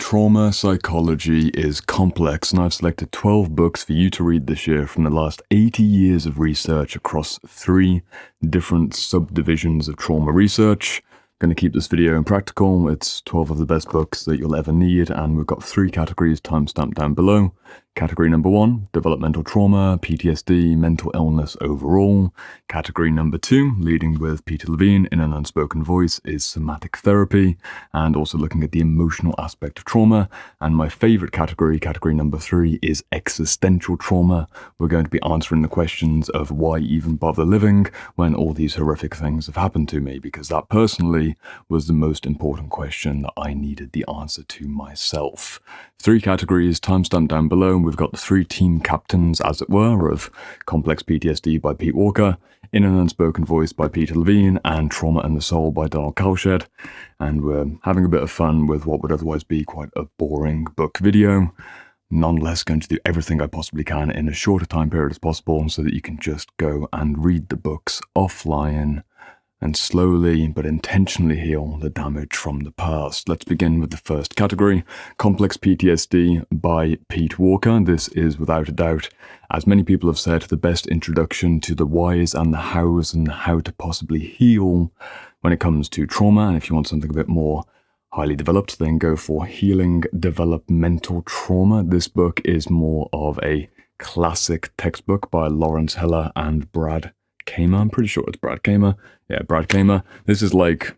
Trauma psychology is complex, and I've selected 12 books for you to read this year from the last 80 years of research across 3 different subdivisions of trauma research. I'm going to keep this video impractical. It's 12 of the best books that you'll ever need, and we've got 3 categories timestamped down below. Category number 1, developmental trauma, PTSD, mental illness overall. Category number 2, leading with Peter Levine in an unspoken voice, is somatic therapy, and also looking at the emotional aspect of trauma. And my favorite category, category number 3, is existential trauma. We're going to be answering the questions of why even bother living when all these horrific things have happened to me, because that personally was the most important question that I needed the answer to myself. 3 categories timestamped down below. We've got the 3 team captains, as it were, of Complex PTSD by Pete Walker, In an Unspoken Voice by Peter Levine, and Trauma and the Soul by Donald Kalshed. And we're having a bit of fun with what would otherwise be quite a boring book video. Nonetheless, going to do everything I possibly can in as short a time period as possible so that you can just go and read the books offline and slowly but intentionally heal the damage from the past. Let's begin with the first category, Complex PTSD by Pete Walker. This is, without a doubt, as many people have said, the best introduction to the whys and the hows and how to possibly heal when it comes to trauma. And if you want something a bit more highly developed, then go for Healing Developmental Trauma. This book is more of a classic textbook by Lawrence Heller and Brad Kamer. I'm pretty sure it's Brad Kamer. Yeah, Brad Kamer. This is like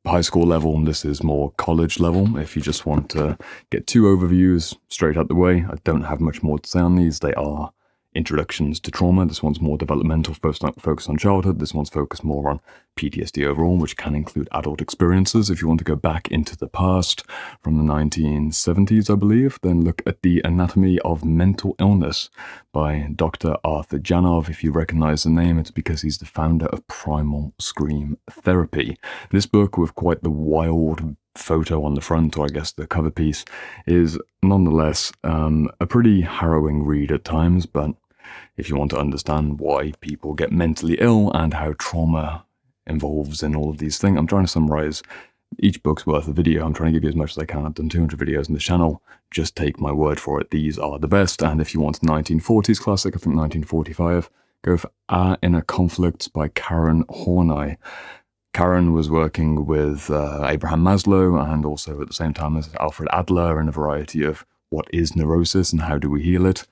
high school level, and this is more college level. If you just want to get 2 overviews straight out the way, I don't have much more to say on these. They are introductions to trauma. This one's more developmental, focused on childhood. This one's focused more on PTSD overall, which can include adult experiences. If you want to go back into the past from the 1970s, I believe, then look at The Anatomy of Mental Illness by Dr. Arthur Janov. If you recognize the name, it's because he's the founder of Primal Scream Therapy. This book, with quite the wild photo on the front, or I guess the cover piece, is nonetheless a pretty harrowing read at times. But if you want to understand why people get mentally ill and how trauma involves in all of these things, I'm trying to summarize each book's worth of video. I'm trying to give you as much as I can. I've done 200 videos on the channel. Just take my word for it. These are the best. And if you want a 1940s classic, I think 1945, go for Inner Conflicts by Karen Horney. Karen was working with Abraham Maslow and also at the same time as Alfred Adler in a variety of what is neurosis and how do we heal it.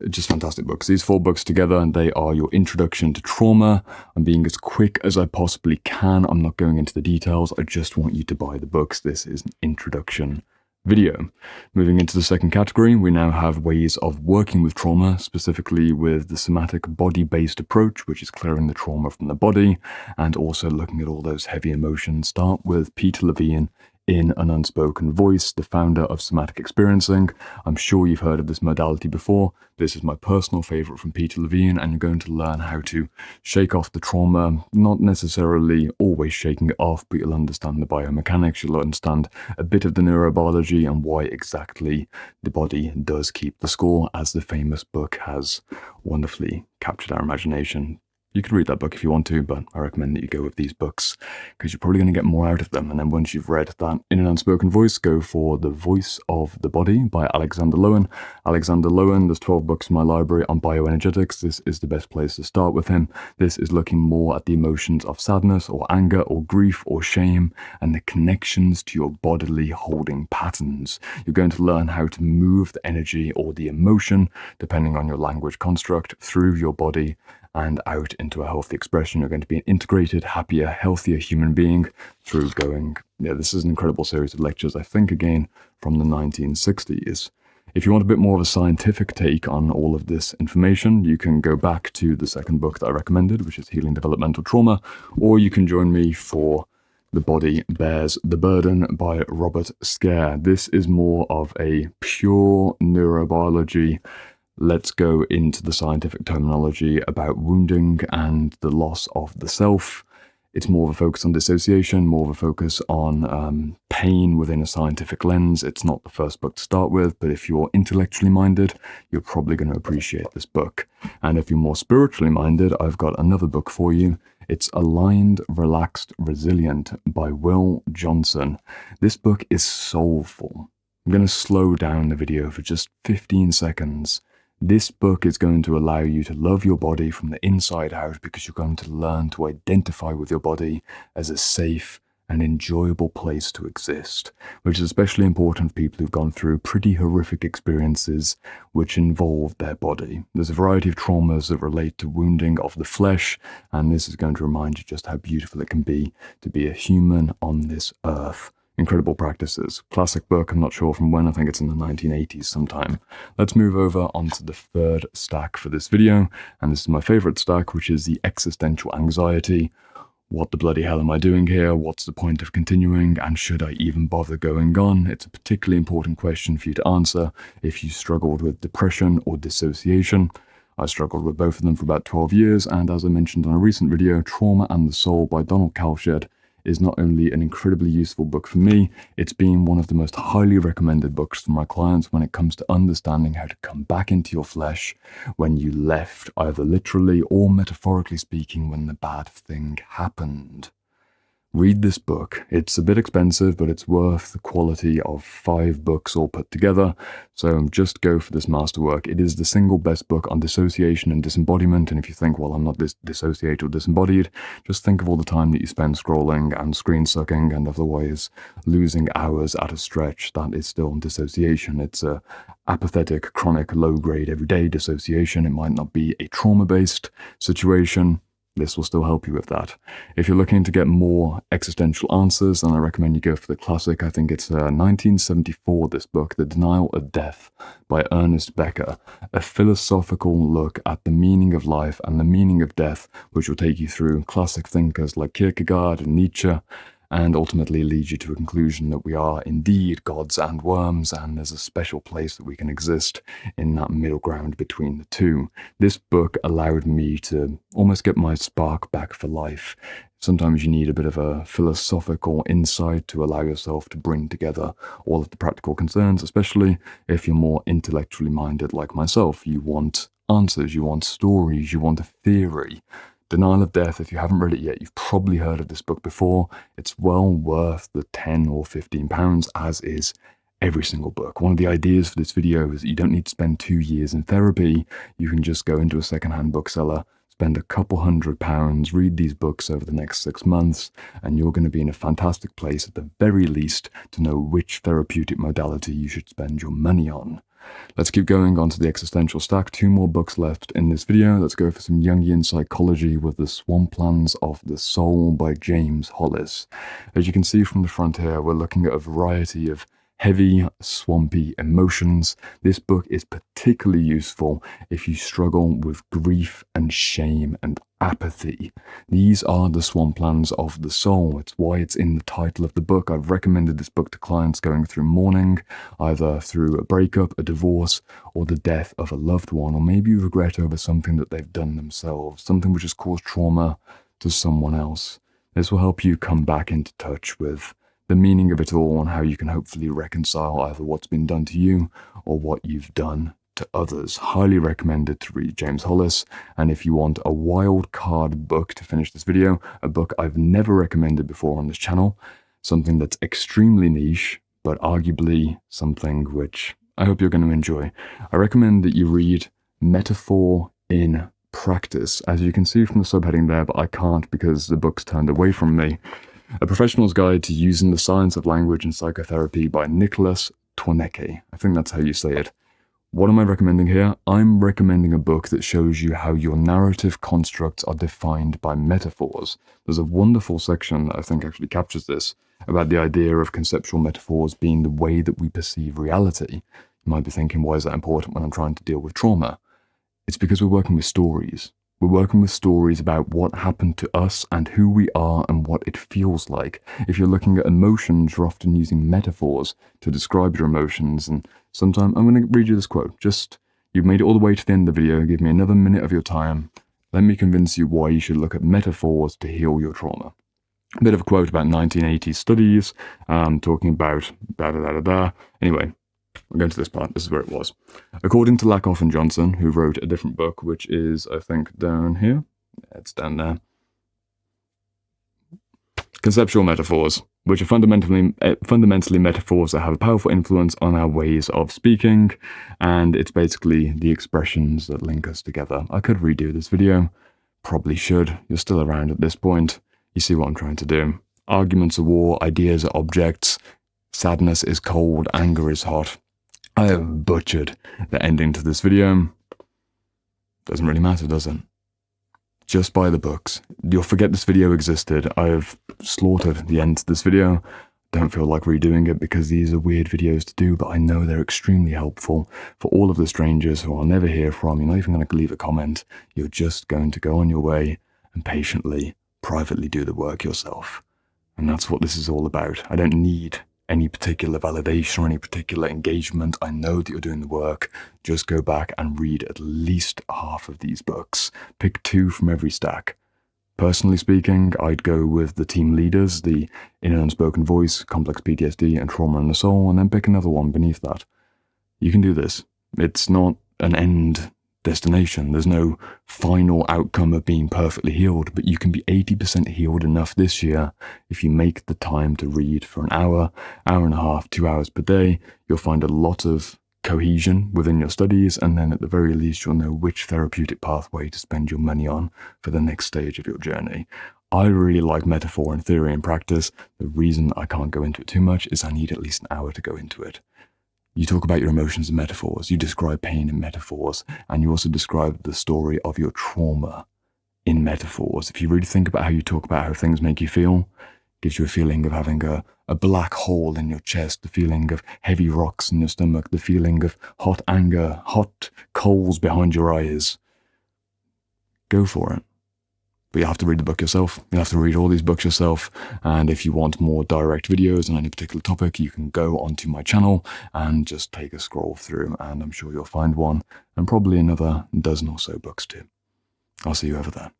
Just fantastic books. These 4 books together, and they are your introduction to trauma. I'm being as quick as I possibly can. I'm not going into the details. I just want you to buy the books. This is an introduction video. Moving into the second category, we now have ways of working with trauma, specifically with the somatic body-based approach, which is clearing the trauma from the body, and also looking at all those heavy emotions. Start with Peter Levine in an Unspoken Voice, the founder of somatic experiencing. I'm sure you've heard of this modality before. This is my personal favorite from Peter Levine, and you're going to learn how to shake off the trauma, not necessarily always shaking it off, but you'll understand the biomechanics, you'll understand a bit of the neurobiology and why exactly the body does keep the score, as the famous book has wonderfully captured our imagination. You could read that book if you want to, but I recommend that you go with these books because you're probably going to get more out of them. And then once you've read that In an Unspoken Voice, go for The Voice of the Body by Alexander Lowen. Alexander Lowen, there's 12 books in my library on bioenergetics. This is the best place to start with him. This is looking more at the emotions of sadness or anger or grief or shame and the connections to your bodily holding patterns. You're going to learn how to move the energy or the emotion, depending on your language construct, through your body and out into a healthy expression. You're going to be an integrated, happier, healthier human being through going. Yeah, this is an incredible series of lectures, I think, again, from the 1960s. If you want a bit more of a scientific take on all of this information, you can go back to the second book that I recommended, which is Healing Developmental Trauma, or you can join me for The Body Bears the Burden by Robert Scare. This is more of a pure neurobiology. Let's go into the scientific terminology about wounding and the loss of the self. It's more of a focus on dissociation, more of a focus on pain within a scientific lens. It's not the first book to start with, but if you're intellectually minded, you're probably going to appreciate this book. And if you're more spiritually minded, I've got another book for you. It's Aligned, Relaxed, Resilient by Will Johnson. This book is soulful. I'm going to slow down the video for just 15 seconds. This book is going to allow you to love your body from the inside out because you're going to learn to identify with your body as a safe and enjoyable place to exist, which is especially important for people who've gone through pretty horrific experiences which involve their body. There's a variety of traumas that relate to wounding of the flesh, and this is going to remind you just how beautiful it can be to be a human on this earth. Incredible practices. Classic book, I'm not sure from when, I think it's in the 1980s sometime. Let's move over onto the third stack for this video, and this is my favorite stack, which is the Existential Anxiety. What the bloody hell am I doing here? What's the point of continuing? And should I even bother going on? It's a particularly important question for you to answer if you struggled with depression or dissociation. I struggled with both of them for about 12 years, and as I mentioned on a recent video, Trauma and the Soul by Donald Kalshed is not only an incredibly useful book for me, it's been one of the most highly recommended books for my clients when it comes to understanding how to come back into your flesh when you left, either literally or metaphorically speaking, when the bad thing happened. Read this book. It's a bit expensive, but it's worth the quality of 5 books all put together, so just go for this masterwork. It is the single best book on dissociation and disembodiment, and if you think, well, I'm not dissociated or disembodied, just think of all the time that you spend scrolling and screen sucking and otherwise losing hours at a stretch. That is still dissociation. It's a apathetic, chronic, low-grade, everyday dissociation. It might not be a trauma-based situation. This will still help you with that. If you're looking to get more existential answers, then I recommend you go for the classic. I think it's 1974, this book, The Denial of Death by Ernest Becker, a philosophical look at the meaning of life and the meaning of death, which will take you through classic thinkers like Kierkegaard and Nietzsche, and ultimately lead you to a conclusion that we are indeed gods and worms, and there's a special place that we can exist in that middle ground between the two. This book allowed me to almost get my spark back for life. Sometimes you need a bit of a philosophical insight to allow yourself to bring together all of the practical concerns, especially if you're more intellectually minded like myself. You want answers, you want stories, you want a theory. Denial of Death, if you haven't read it yet, you've probably heard of this book before. It's well worth the £10 or £15, as is every single book. One of the ideas for this video is that you don't need to spend 2 years in therapy. You can just go into a secondhand bookseller, spend a couple £100, read these books over the next 6 months, and you're going to be in a fantastic place at the very least to know which therapeutic modality you should spend your money on. Let's keep going on to the existential stack. 2 more books left in this video. Let's go for some Jungian psychology with The Swamplands of the Soul by James Hollis. As you can see from the front here, we're looking at a variety of heavy, swampy emotions. This book is particularly useful if you struggle with grief and shame and apathy. These are the swamplands of the soul. It's why it's in the title of the book. I've recommended this book to clients going through mourning, either through a breakup, a divorce, or the death of a loved one, or maybe regret over something that they've done themselves, something which has caused trauma to someone else. This will help you come back into touch with the meaning of it all and how you can hopefully reconcile either what's been done to you or what you've done to others. Highly recommended to read James Hollis. And if you want a wild card book to finish this video, a book I've never recommended before on this channel, something that's extremely niche, but arguably something which I hope you're going to enjoy, I recommend that you read Metaphor in Practice. As you can see from the subheading there, but I can't because the book's turned away from me. A Professional's Guide to Using the Science of Language in Psychotherapy by Nicholas Torneke. I think that's how you say it. What am I recommending here? I'm recommending a book that shows you how your narrative constructs are defined by metaphors. There's a wonderful section that I think actually captures this, about the idea of conceptual metaphors being the way that we perceive reality. You might be thinking, why is that important when I'm trying to deal with trauma? It's because we're working with stories. We're working with stories about what happened to us and who we are and what it feels like. If you're looking at emotions, you're often using metaphors to describe your emotions. And sometimes I'm going to read you this quote. You've made it all the way to the end of the video. Give me another minute of your time. Let me convince you why you should look at metaphors to heal your trauma. A bit of a quote about 1980s studies, talking about da-da-da-da-da. Anyway, we're going to this part. This is where it was. According to Lakoff and Johnson, who wrote a different book, which is, I think, down here. It's down there. Conceptual metaphors, which are fundamentally metaphors that have a powerful influence on our ways of speaking, and it's basically the expressions that link us together. I could redo this video, probably should. You're still around at this point. You see what I'm trying to do. Arguments are war, ideas are objects, sadness is cold, anger is hot. I have butchered the ending to this video. Doesn't really matter, does it? Just buy the books. You'll forget this video existed. I have slaughtered the end to this video. Don't feel like redoing it because these are weird videos to do, but I know they're extremely helpful for all of the strangers who I'll never hear from. You're not even going to leave a comment. You're just going to go on your way and patiently, privately do the work yourself. And that's what this is all about. I don't need any particular validation or any particular engagement. I know that you're doing the work. Just go back and read at least half of these books. Pick 2 from every stack. Personally speaking, I'd go with the team leaders, the inner unspoken voice, complex PTSD, and trauma in the soul, and then pick another one beneath that. You can do this. It's not an end destination. There's no final outcome of being perfectly healed, but you can be 80% healed enough this year if you make the time to read for an hour, hour and a half, 2 hours per day. You'll find a lot of cohesion within your studies, and then at the very least you'll know which therapeutic pathway to spend your money on for the next stage of your journey. I really like metaphor in theory and practice. The reason I can't go into it too much is I need at least an hour to go into it. You talk about your emotions in metaphors, you describe pain in metaphors, and you also describe the story of your trauma in metaphors. If you really think about how you talk about how things make you feel, it gives you a feeling of having a black hole in your chest, the feeling of heavy rocks in your stomach, the feeling of hot anger, hot coals behind your eyes. Go for it. But you have to read the book yourself. You have to read all these books yourself. And if you want more direct videos on any particular topic, you can go onto my channel and just take a scroll through, and I'm sure you'll find one, and probably another dozen or so books too. I'll see you over there.